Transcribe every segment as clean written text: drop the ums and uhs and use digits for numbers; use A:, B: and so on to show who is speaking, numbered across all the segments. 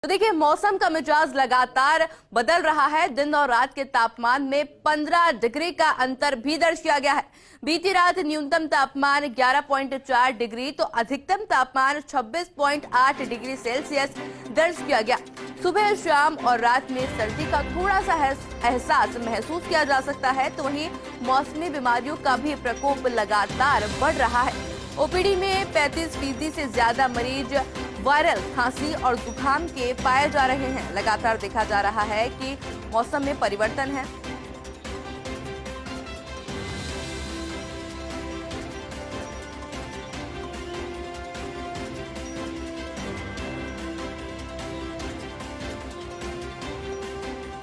A: तो देखिए, मौसम का मिजाज लगातार बदल रहा है। दिन और रात के तापमान में 15 डिग्री का अंतर भी दर्ज किया गया है। बीती रात न्यूनतम तापमान 11.4 डिग्री तो अधिकतम तापमान 26.8 डिग्री सेल्सियस दर्ज किया गया। सुबह, शाम और रात में सर्दी का थोड़ा सा एहसास महसूस किया जा सकता है, तो वहीं मौसमी बीमारियों का भी प्रकोप लगातार बढ़ रहा है। ओपीडी में 35% से ज्यादा मरीज वायरल खांसी और जुकाम के पाए जा रहे हैं। लगातार देखा जा रहा है कि मौसम में परिवर्तन है।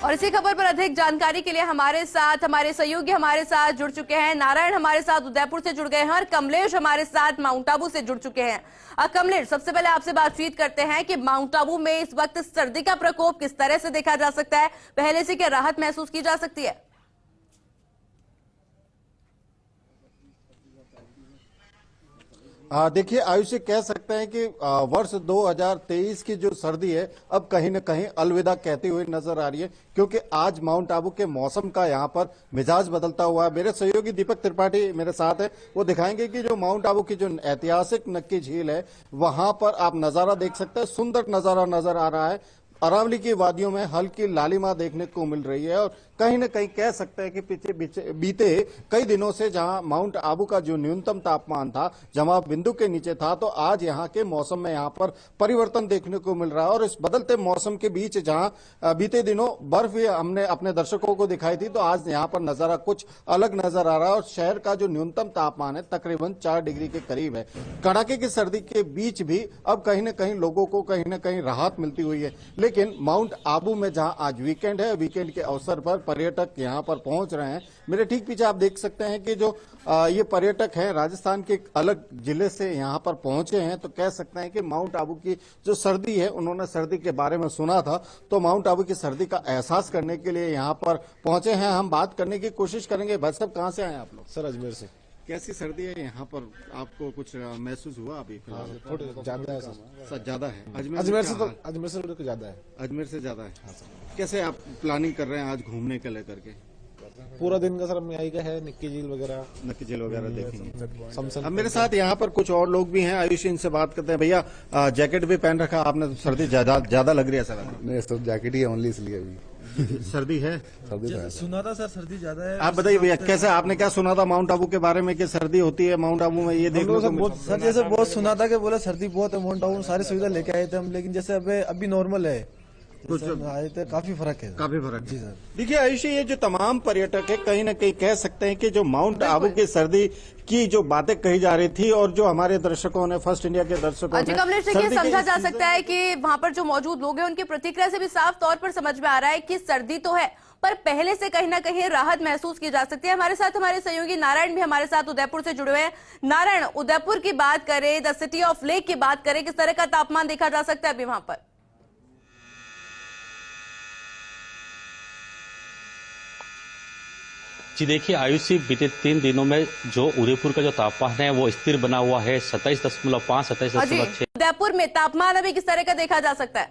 A: और इसी खबर पर अधिक जानकारी के लिए हमारे सहयोगी हमारे साथ जुड़ चुके हैं। नारायण हमारे साथ उदयपुर से जुड़ गए हैं और कमलेश हमारे साथ माउंट आबू से जुड़ चुके हैं। कमलेश, सबसे पहले आपसे बातचीत करते हैं कि माउंट आबू में इस वक्त सर्दी का प्रकोप किस तरह से देखा जा सकता है, पहले से क्या राहत महसूस की जा सकती है?
B: देखिए, आयुषी कह सकते हैं कि वर्ष 2023 की जो सर्दी है अब कहीं न कहीं अलविदा कहती हुई नजर आ रही है, क्योंकि आज माउंट आबू के मौसम का यहाँ पर मिजाज बदलता हुआ है। मेरे सहयोगी दीपक त्रिपाठी मेरे साथ है, वो दिखाएंगे कि जो माउंट आबू की जो ऐतिहासिक नक्की झील है वहां पर आप नजारा देख सकते हैं। सुंदर नजारा नजर आ रहा है। अरावली की वादियों में हल्की लालिमा देखने को मिल रही है और कहीं न कहीं कह सकते हैं कि बीते कई दिनों से जहां माउंट आबू का जो न्यूनतम तापमान था जमा बिंदु के नीचे था, तो आज यहां के मौसम में यहां पर परिवर्तन देखने को मिल रहा है। और इस बदलते मौसम के बीच जहां बीते दिनों बर्फ भी हमने अपने दर्शकों को दिखाई थी, तो आज यहां पर नजारा कुछ अलग नजर आ रहा है। और शहर का जो न्यूनतम तापमान है तकरीबन 4 डिग्री के करीब है। कड़ाके की सर्दी के बीच भी अब कहीं न कहीं लोगों को कहीं न कहीं राहत मिलती हुई है। लेकिन माउंट आबू में जहां आज वीकेंड है, वीकेंड के अवसर पर पर्यटक यहां पर पहुंच रहे हैं। मेरे ठीक पीछे आप देख सकते हैं कि जो ये पर्यटक हैं राजस्थान के एक अलग जिले से यहां पर पहुंचे हैं, तो कह सकते हैं कि माउंट आबू की जो सर्दी है, उन्होंने सर्दी के बारे में सुना था, तो माउंट आबू की सर्दी का एहसास करने के लिए यहां पर पहुंचे हैं। हम बात करने की कोशिश करेंगे। भाई साहब, कहां से आए आप लोग?
C: सर, अजमेर से।
B: कैसी सर्दी है यहाँ पर, आपको कुछ महसूस हुआ अभी फिलहाल?
C: थोड़ा ज्यादा है सर।
B: ज्यादा है
C: अजमेर से तो ज्यादा है।
B: अजमेर से ज्यादा है। हाँ सर। कैसे आप प्लानिंग कर रहे हैं आज घूमने के लेकर के?
C: पूरा दिन का सर हम यही का है, नक्की झील वगैरह
B: देखेंगे। अब मेरे साथ यहाँ पर कुछ और लोग भी हैं, आयुष, इनसे बात करते हैं। भैया, जैकेट भी पहन रखा आपने, तो सर्दी ज्यादा लग रही है सर?
C: नहीं सर, जैकेट ही ओनली इसलिए अभी
B: सर्दी है।
D: सुना था सर सर्दी ज्यादा है।
B: आप बताइए भैया, कैसे आपने क्या सुना था माउंट आबू के बारे में कि सर्दी होती है माउंट आबू में? ये देखो
D: सर, जैसे बहुत सुना था कि बोला सर्दी बहुत है माउंट आबू में, सारी सुविधा लेके आए थे हम, लेकिन जैसे अभी नॉर्मल है, कुछ आए थे, काफी फर्क है।
B: काफी फर्क
D: जी सर।
B: देखिए आयुषी, ये जो तमाम पर्यटक है कहीं न कहीं कह सकते हैं कि जो माउंट आबू की सर्दी की जो बातें कही जा रही थी और जो हमारे दर्शकों ने, फर्स्ट इंडिया के दर्शकों ने,
A: कमलेश, देखिए, समझा जा सकता है कि वहां पर जो मौजूद लोग हैं उनकी प्रतिक्रिया से भी साफ तौर पर समझ में आ रहा है कि सर्दी तो है, पर पहले से कहीं ना कहीं राहत महसूस की जा सकती है। हमारे साथ हमारे सहयोगी नारायण भी हमारे साथ उदयपुर से जुड़े हुए हैं। नारायण, उदयपुर की बात करें, द सिटी ऑफ लेक की बात करें, किस तरह का तापमान देखा जा सकता है अभी वहां पर?
E: जी देखिए आयुषी, बीते 3 दिनों में जो उदयपुर का जो तापमान है वो स्थिर बना हुआ है 27.5, 27.6।
A: उदयपुर में तापमान अभी किस तरह का देखा जा सकता है?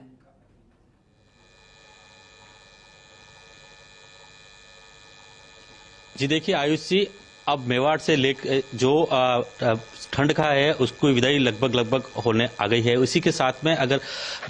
E: जी देखिए आयुषी, अब मेवाड़ से जो ठंड का है उसको विदाई लगभग होने आ गई है। उसी के साथ में अगर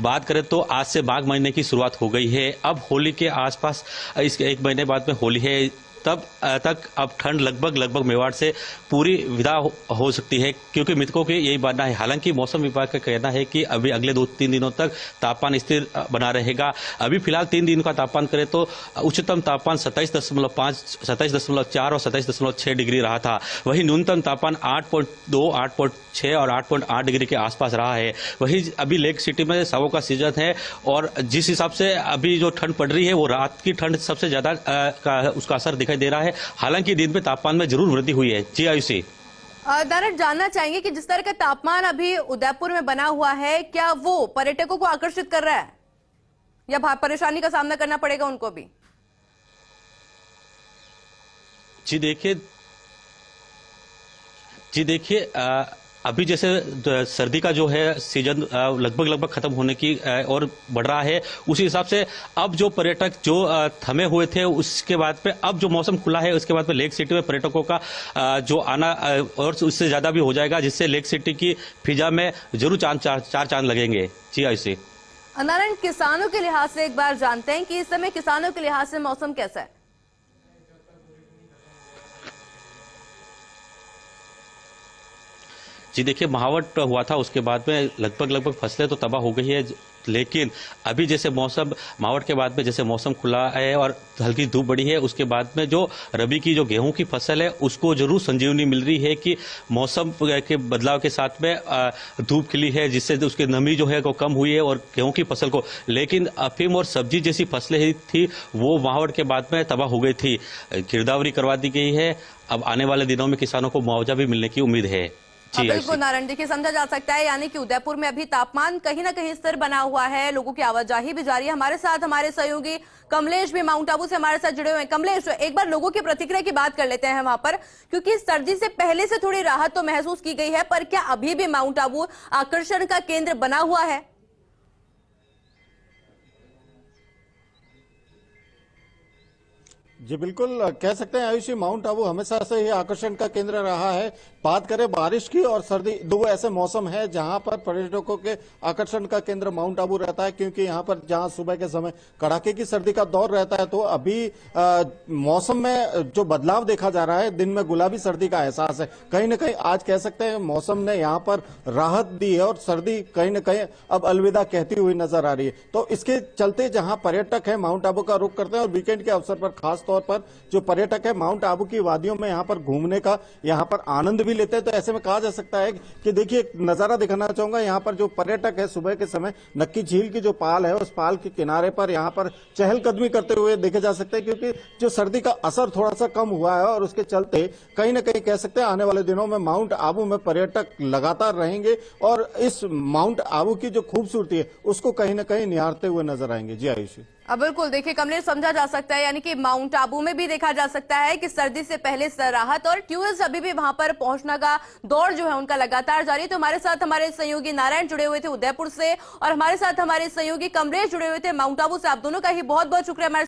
E: बात करें तो आज से माघ महीने की शुरुआत हो गई है। अब होली के आसपास, इसके 1 महीने बाद में होली है, तब तक अब ठंड लगभग मेवाड़ से पूरी विदा हो सकती है, क्योंकि मृतकों की यही मानना है। हालांकि मौसम विभाग का कहना है कि अभी अगले 2-3 दिनों तक तापमान स्थिर बना रहेगा। अभी फिलहाल 3 दिन का तापमान करें तो उच्चतम तापमान 27.5, 27.4 और 27.6 डिग्री रहा था। वहीं न्यूनतम तापमान 8.2, 8.6 और 8.8 डिग्री के आसपास रहा है। वहीं अभी लेक सिटी में सावों का सीजन है और जिस हिसाब से अभी जो ठंड पड़ रही है वो रात की ठंड सबसे ज्यादा उसका असर दिखाई दे रहा है। हालांकि दिन में तापमान में जरूर वृद्धि हुई है। जी आयुषी।
A: नारायण, जानना चाहेंगे कि जिस तरह का तापमान अभी उदयपुर में बना हुआ है, क्या वो पर्यटकों को आकर्षित कर रहा है या परेशानी का सामना करना पड़ेगा उनको भी?
E: जी देखिए अभी जैसे सर्दी का जो है सीजन लगभग खत्म होने की और बढ़ रहा है, उसी हिसाब से अब जो पर्यटक जो थमे हुए थे उसके बाद पे अब जो मौसम खुला है उसके बाद पे लेक सिटी में पर्यटकों का जो आना और उससे ज्यादा भी हो जाएगा, जिससे लेक सिटी की फिजा में जरूर चार चांद लगेंगे। जी आयुषी।
A: नारायण, किसानों के लिहाज से एक बार जानते हैं कि इस समय किसानों के लिहाज से मौसम कैसा है?
E: जी देखिए, महावट हुआ था, उसके बाद में लगभग फसलें तो तबाह हो गई है, लेकिन अभी जैसे मौसम महावट के बाद में जैसे मौसम खुला है और हल्की धूप बढ़ी है, उसके बाद में जो रबी की जो गेहूं की फसल है उसको जरूर संजीवनी मिल रही है कि मौसम के बदलाव के साथ में धूप खिली है, जिससे उसकी नमी जो है वो कम हुई है और गेहूं की फसल को, लेकिन अफीम और सब्जी जैसी फसलें थी वो महावट के बाद में तबाह हो गई थी। गिरदावरी करवा दी गई है। अब आने वाले दिनों में किसानों को मुआवजा भी मिलने की उम्मीद है।
A: बिल्कुल नारायण, देखिए समझा जा सकता है, यानी कि उदयपुर में अभी तापमान कहीं ना कहीं स्थिर बना हुआ है, लोगों की आवाजाही भी जारी है। हमारे साथ हमारे सहयोगी कमलेश भी माउंट आबू से हमारे साथ जुड़े हुए हैं। कमलेश, एक बार लोगों की प्रतिक्रिया की बात कर लेते हैं वहां पर, क्योंकि सर्दी से पहले से थोड़ी राहत तो महसूस की गई है, पर क्या अभी भी माउंट आबू आकर्षण का केंद्र बना हुआ है?
B: जी बिल्कुल, कह सकते हैं आयुषी, माउंट आबू हमेशा से ही आकर्षण का केंद्र रहा है। बात करें बारिश की और सर्दी, दो ऐसे मौसम है जहां पर पर्यटकों के आकर्षण का केंद्र माउंट आबू रहता है, क्योंकि यहां पर जहां सुबह के समय कड़ाके की सर्दी का दौर रहता है, तो अभी मौसम में जो बदलाव देखा जा रहा है, दिन में गुलाबी सर्दी का एहसास है। कहीं ना कहीं आज कह सकते हैं मौसम ने यहाँ पर राहत दी है और सर्दी कहीं ना कहीं अब अलविदा कहती हुई नजर आ रही है। तो इसके चलते जहां पर्यटक है माउंट आबू का रुख करते हैं और वीकेंड के अवसर पर खास तौर पर जो पर्यटक है माउंट आबू की वादियों में यहाँ पर घूमने का, यहाँ पर आनंद भी लेते हैं। तो ऐसे में कहा जा सकता है कि देखिए, एक नजारा दिखाना चाहूंगा, यहाँ पर जो पर्यटक है सुबह के समय नक्की झील की जो पाल है उस पाल के किनारे पर यहाँ पर चहलकदमी करते हुए देखे जा सकते हैं, क्योंकि जो सर्दी का असर थोड़ा सा कम हुआ है और उसके चलते कहीं ना कहीं कह सकते हैं आने वाले दिनों में माउंट आबू में पर्यटक लगातार रहेंगे और इस माउंट आबू की जो खूबसूरती है उसको कहीं ना कहीं निहारते हुए नजर आएंगे। जी आयुषी।
A: बिल्कुल, देखिए कमलेश, समझा जा सकता है, यानी कि माउंट आबू में भी देखा जा सकता है कि सर्दी से पहले राहत और टूरिस्ट अभी भी वहां पर पहुंचने का दौर जो है उनका लगातार जारी है। तो हमारे साथ हमारे सहयोगी नारायण जुड़े हुए थे उदयपुर से और हमारे साथ हमारे सहयोगी कमलेश जुड़े हुए थे माउंट आबू से। आप दोनों का ही बहुत बहुत शुक्रिया हमारे